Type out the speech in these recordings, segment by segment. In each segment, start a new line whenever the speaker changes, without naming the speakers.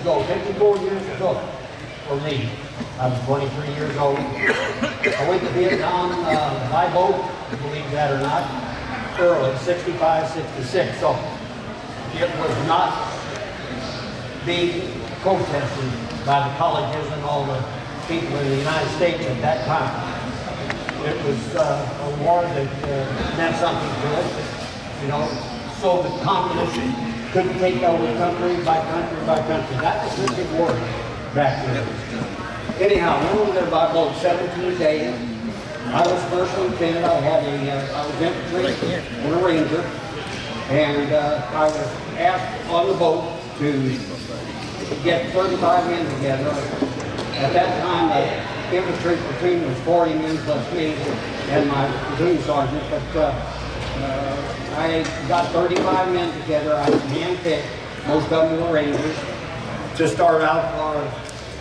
ago, 54 years ago, for me. I was 23 years old. I went to Vietnam by boat, believe that or not, early, 65, 66. So it was not being protested by the colleges and all the people in the United States at that time. It was a war that meant something to us, you know, so the communists couldn't take over country by country by country. That was a big war back then. Anyhow, we were there by about 17 days. I was first lieutenant. I was infantry and a ranger, and I was asked on the boat to get 35 men together. At that time, the infantry platoon was 40 men plus me and my platoon sergeant, but I got 35 men together. I was handpicked, most of them were rangers, to start out our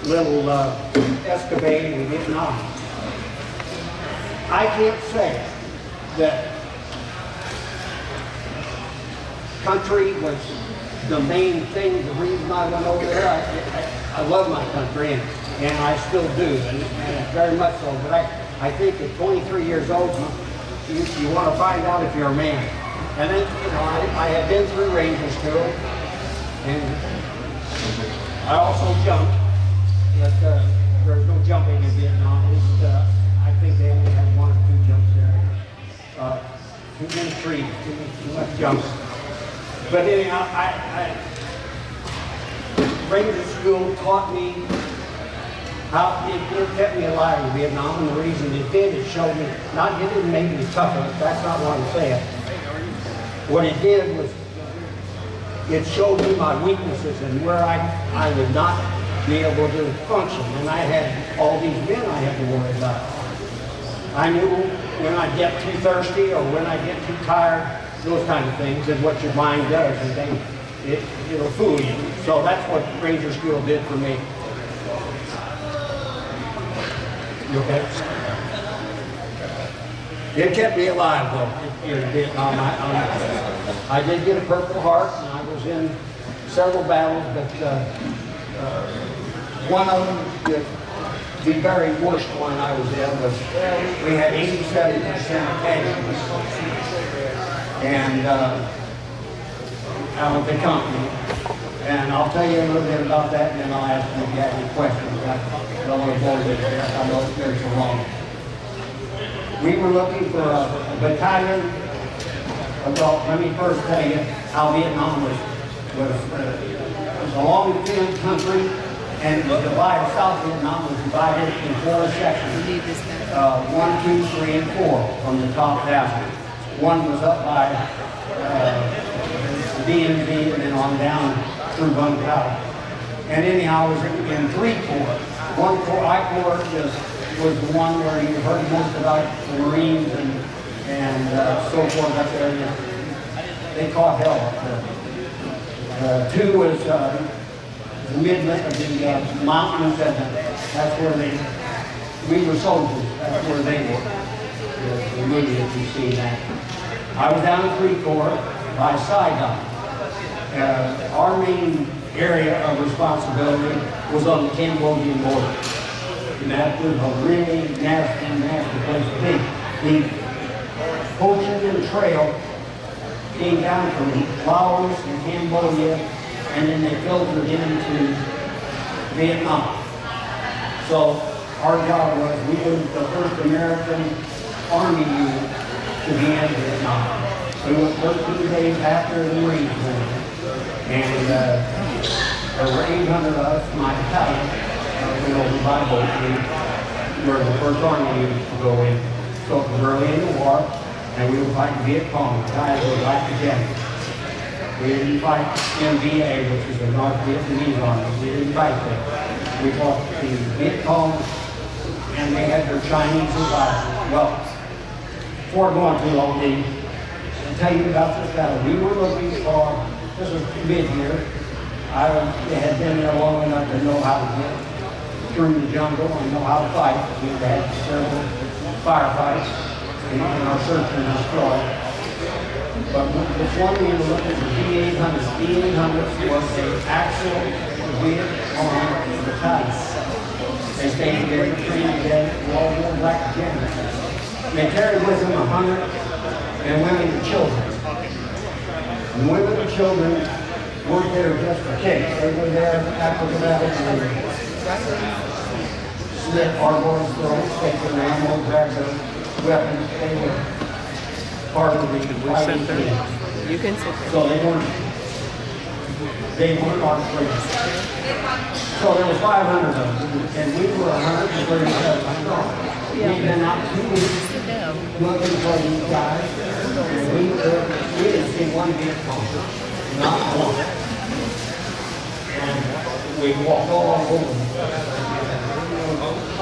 little escapade in Vietnam. I can't say that country was the main thing, the reason I went over there. I love my country, and I still do, and very much so. But I think at 23 years old, you want to find out if you're a man. And then, you know, I had been through Ranger School, and I also jumped, but there was no jumping in Vietnam. I think they only had 1 or 2 jumps there. Too many trees, too much jumps. But anyhow, Ranger School taught me how it kept me alive in Vietnam, and the reason it did, it showed me, it didn't make me tougher, that's not what I'm saying. What it did was, it showed me my weaknesses and where I would not be able to function, and I had all these men I had to worry about. I knew when I get too thirsty or when I get too tired, those kind of things, and what your mind does, and it'll fool you. So that's what Ranger School did for me. You okay? It kept me alive, though, in Vietnam. I did get a Purple Heart, and I was in several battles, but one of them, the very worst one I was in, was we had 87% casualties. And out of the company. And I'll tell you a little bit about that, and then I'll ask you if you have any questions. I don't want to bore you with that. I know it's very so long. We were looking for a battalion. Well, let me first tell you how Vietnam was a long, thin country, and it was divided. South Vietnam was divided in 4 sections. 1, 2, 3, and 4 from the top down. One was up by DMV and then on down through Bun Powder. And anyhow, I was in 3 corps. 1 corps, I corps was the one where you heard most about the Marines and so forth up there. They caught hell up there. 2 was the Midland of the mountains, and that's where we were soldiers. That's where they were. The movie, if you've seen that. I was down in 3 corps by Saigon. Our main area of responsibility was on the Cambodian border. And that was a really nasty place to be. The Ho Chi Minh Trail came down from Laos and Cambodia, and then they filtered into Vietnam. So our job was, we were the first American Army unit to be in Vietnam. We went 13 days after the Marines went. And there were 800 of us, my battalion, went over by boat. We were the first Army unit to go in. So it was early in the war, and we were fighting Viet Cong. The guys were right together. We didn't fight NVA, which is the North Vietnamese Army. We didn't fight them. We fought the Viet Cong, and they had their Chinese advisors. Well, before going too long, to tell you about this battle, we were looking for, this was mid-year. I had been there long enough to know how to get through the jungle and know how to fight. We had several firefights in our search and destroy. But this one we were looking for D-800. D-800 was an actual be on the tides. They stayed together, trained together, we all wore black jackets. They carried with them 100 and women and children. The women and children weren't there just for kicks. They were there after the battle to slit our boys' throats, take their ammo, grab their weapons. They were part of the fighting team.
You can sit there.
So they weren't our friends. So there was 500 of them, and we were 137 strong. We've been out 2 weeks looking for these guys, and we didn't see one vehicle, not one. And we walked all over them.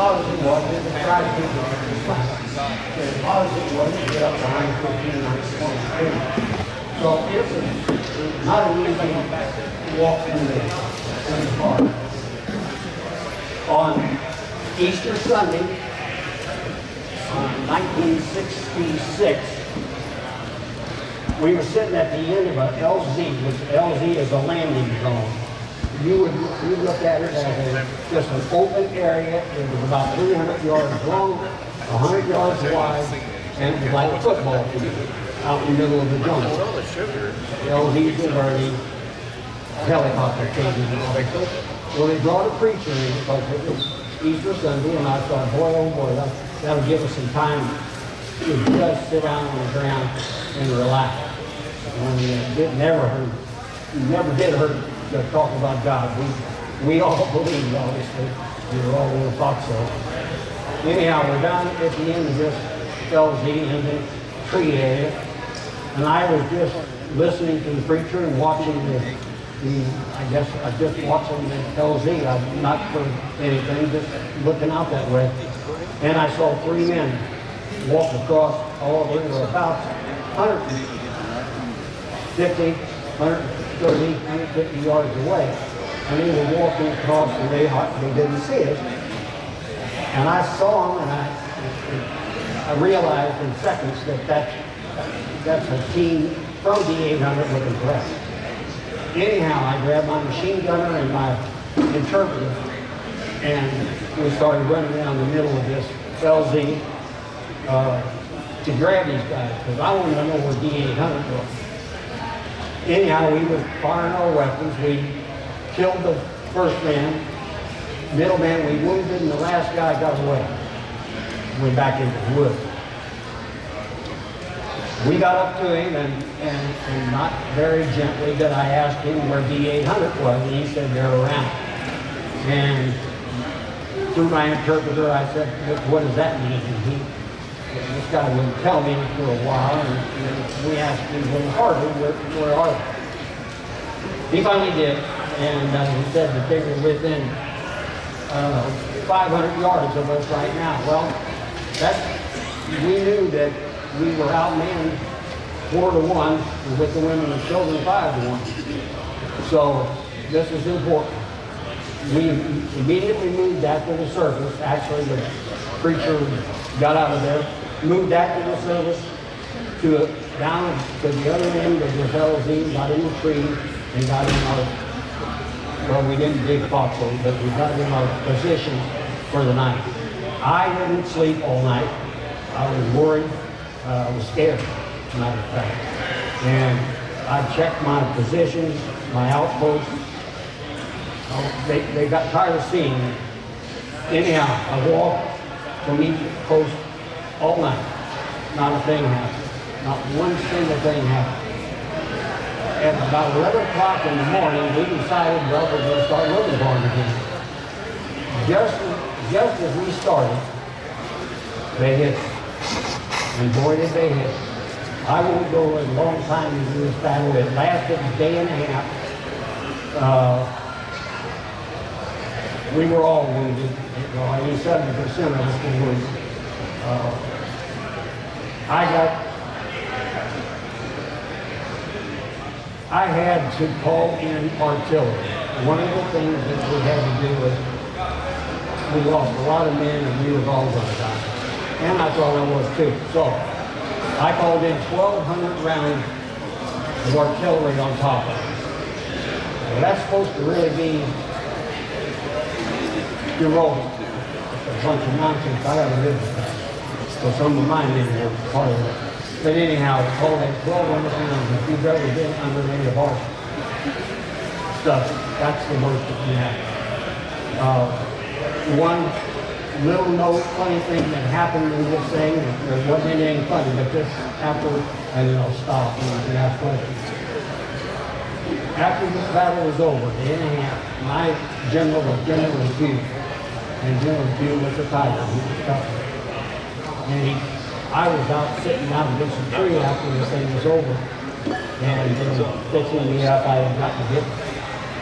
Obviously it was, it was trying to keep it. Obviously it wasn't, get up to 115, 122. So it was not an easy walk in the park. On Easter Sunday, 1966, we were sitting at the end of a LZ, which LZ is a landing zone. You look at it as just an open area. It was about 300 yards long, 100 yards wide, and it was like a football field out in the middle of the jungle. LZs and Bernie, helicopter cages and all that. Well, they brought a preacher in because it was Easter Sunday, and I thought, boy, oh boy, that'll give us some time to just sit down on the ground and relax. And it never did hurt to talk about God. We all believed, obviously. We were all little thought so. Anyhow, we're down at the end of this LZ in the tree area, and I was just listening to the preacher and watching I just watching the LZ. I'm not for anything, just looking out that way. And I saw 3 men walk across all over, about 150, 130, 150 yards away. And they were walking across and they didn't see us. And I saw them and I realized in seconds that's a team from the 800 looking for us. Anyhow, I grabbed my machine gunner and my interpreter, and we started running down the middle of this LZ to grab these guys, because I wanted to know where D-800 was. Anyhow, we were firing our weapons. We killed the first man, middle man we wounded, and the last guy got away. Went back into the woods. We got up to him, and not very gently, but I asked him where D-800 was, and he said they're around. And through my interpreter, I said, what does that mean? And this guy wouldn't tell me for a while, and we asked him a little harder, where are they? He finally did, and he said that they were within 500 yards of us right now. Well, we knew that we were outmanned 4-1, with the women and children 5-1. So this is important. We immediately moved that to the surface. Actually, the preacher got out of there, moved that to the surface, down to the other end of the LZ, got in the tree, and got in our, well, we didn't dig foxholes, but we got in our position for the night. I didn't sleep all night. I was worried. I was scared, as a matter of fact. And I checked my positions, my outposts. They got tired of seeing me. Anyhow, I walked from each post all night. Not a thing happened. Not one single thing happened. At about 11 o'clock in the morning, we decided, well, we're going to start looking for them again. Just as we started, they hit us. And boy, did they hit. I won't go a long time into this battle. It lasted a day and a half. We were all wounded. I mean, 70% of us were wounded. I had to call in artillery. One of the things that we had to do was we lost a lot of men and we were all going to die. And I thought I was too. So I called in 1,200 rounds of artillery on top of it. Well, that's supposed to really be you're rolling. A bunch of nonsense. I gotta live with that. So some of mine didn't have part of it. But anyhow, all that 1,200 pounds, if you've ever been under any of our stuff, that's the most that you have. One little note, funny thing that happened in this thing, there wasn't anything funny, but just after, and then I'll stop and you can ask questions. After this battle was over, my general was General Pugh, and General Pugh was a tiger, he was tough. And I was out sitting out against a tree after this thing was over, and fixing me up, I got hit.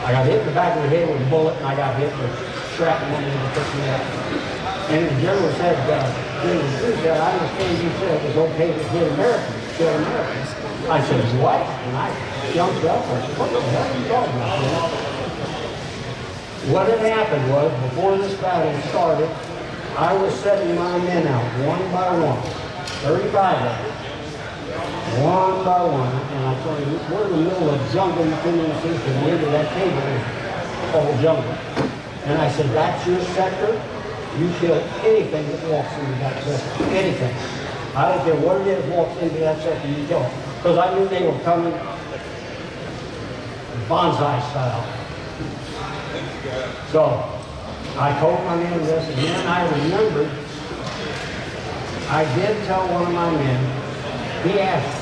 I got hit in the back of the head with a bullet, and I got hit with shrapnel and it picked me up. And the general said, General Pugh said, I understand you said it was okay to hit Americans, kill Americans. I said, what? And I jumped up, I said, what the hell are you talking about? You know? What had happened was, before this battle started, I was setting my men out one by one, 35 of them, one by one, and I told you, we're in the middle of jungle between the seats, and the end of that table is all jungle. And I said, that's your sector, you kill anything that walks into that sector, anything. I don't care what it is walks into that sector, you kill it. Because I knew they were coming bonsai style. So, I told my men this, and then I remembered, I did tell one of my men, he asked,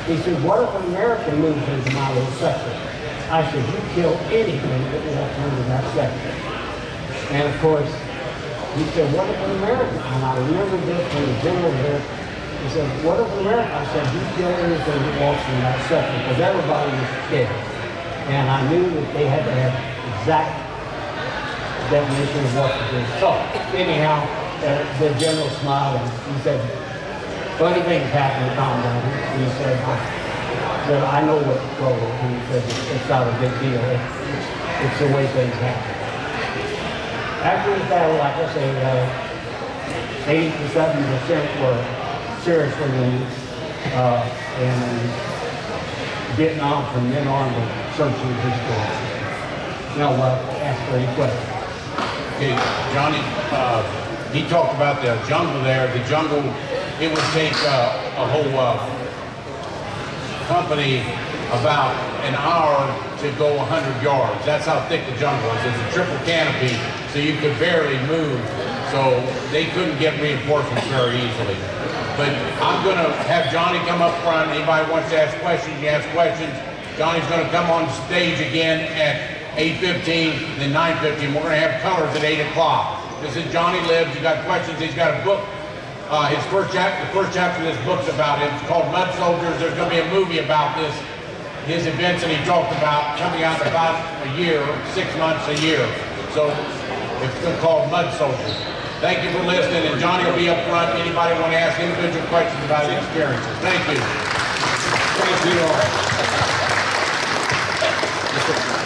he said, what if an American moves into my little sector? I said, you kill anything that walks into that sector. And of course, he said, what if an American? And I remembered this when the general there, he said, what if an American? I said, you kill anything that walks into that sector, because everybody was scared. And I knew that they had to have exact definition of what to do. So, anyhow, the general smiled and he said, funny things happen to Tom down here. And he said, I know what trouble is. And he said, it's not a big deal. It's the way things happen. After this battle, like I say, 80 to 70% were seriously wounded. And Vietnam from then on was searching his story. Now, ask for any questions.
Okay, Johnny, he talked about the jungle there. The jungle, it would take a whole company about an hour to go 100 yards. That's how thick the jungle is. It's a triple canopy, so you could barely move. So they couldn't get reinforcements very easily. But I'm going to have Johnny come up front. Anybody wants to ask questions, you ask questions. Johnny's going to come on stage again at 8:15, then 9:15. We're going to have colors at 8 o'clock. This is Johnny Libbs. You got questions? He's got a book. The first chapter of this book's about him. It's called Mud Soldiers. There's going to be a movie about this, his events that he talked about, coming out in about a year, 6 months, a year. So it's called Mud Soldiers. Thank you for listening, and Johnny will be up front. Anybody want to ask individual questions about his experiences? Thank you.
Thank you all.